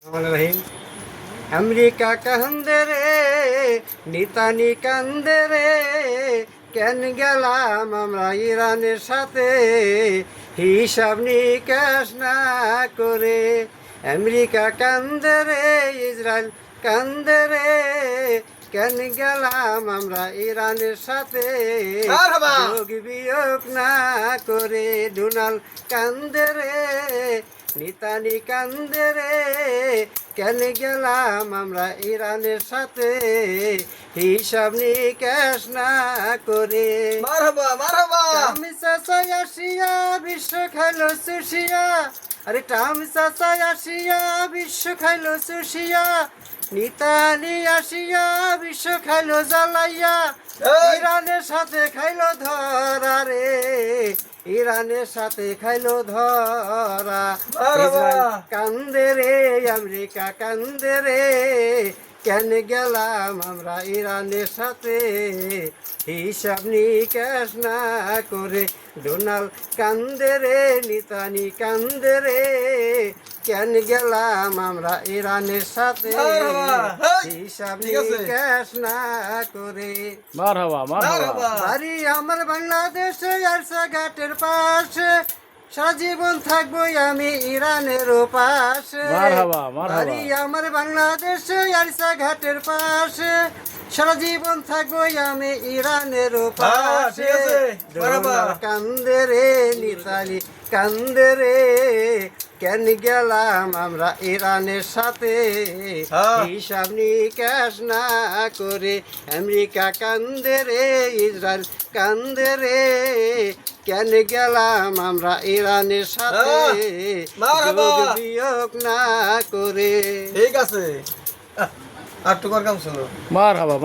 রহিম America কান্দে রে নিতানি কান্দে রে কেন গেলাম আমরা ইরানের সাথে হিসাব নিকাশ না করে। আমেরিকা কান্দে রে ইসরায়েল কান্দে রে কেন গেলাম আমরা ইরানের সাথে যোগ বিয়োগ না করে। ডোনাল্ড কান্দে রে নিতানি কান্দে রে কেন গেলাম আমরা ইরানের সাথে হিসাব নিকাশ না করে। টামি চাচা আসিয়া বিশ্ব খাইলো চুষিয়া, আরে টামি চাচা আসিয়া বিশ্ব খাইলো চুষিয়া, নিতানি আসিয়া বিশ্ব খাইলো জ্বালাইয়া, ইরানের সাথে খাইলো ধরা রে, ইরানের সাথে খাইলো ধরা। কান্দে রে আমেরিকা কান্দে রে কেন গেলাম আমরা ইরানের সাথে হিসাব নিকাশ না করে। ডোনাল্ড কান্দে রে নিতানি কান্দে রে কেন গেলাম আমরা ইরানের সাথে হিসাব নিকাশ না করে। বাড়ি আমার বাংলাদেশে আরসা ঘাটের পাশে, সারা জীবন থাকবো আমি ইরানের পাশে। বাড়ি আমার বাংলাদেশে আরসা ঘাটের পাশে, সারা জীবন থাকবো আমি ইরানের পাশে। কান্দে রে নিতালি কান্দে রে কেন গেলাম আমরা ইরানের সাথে হিসাব নিকাশ না করে। আমেরিকা কান্দে রে ইসরায়েল কান্দে রে কেন গেলাম আমরা ইরানের সাথে যোগ বিয়োগ না করে। ঠিক আছে, আর টুকার কাম শুনো। মার হাবা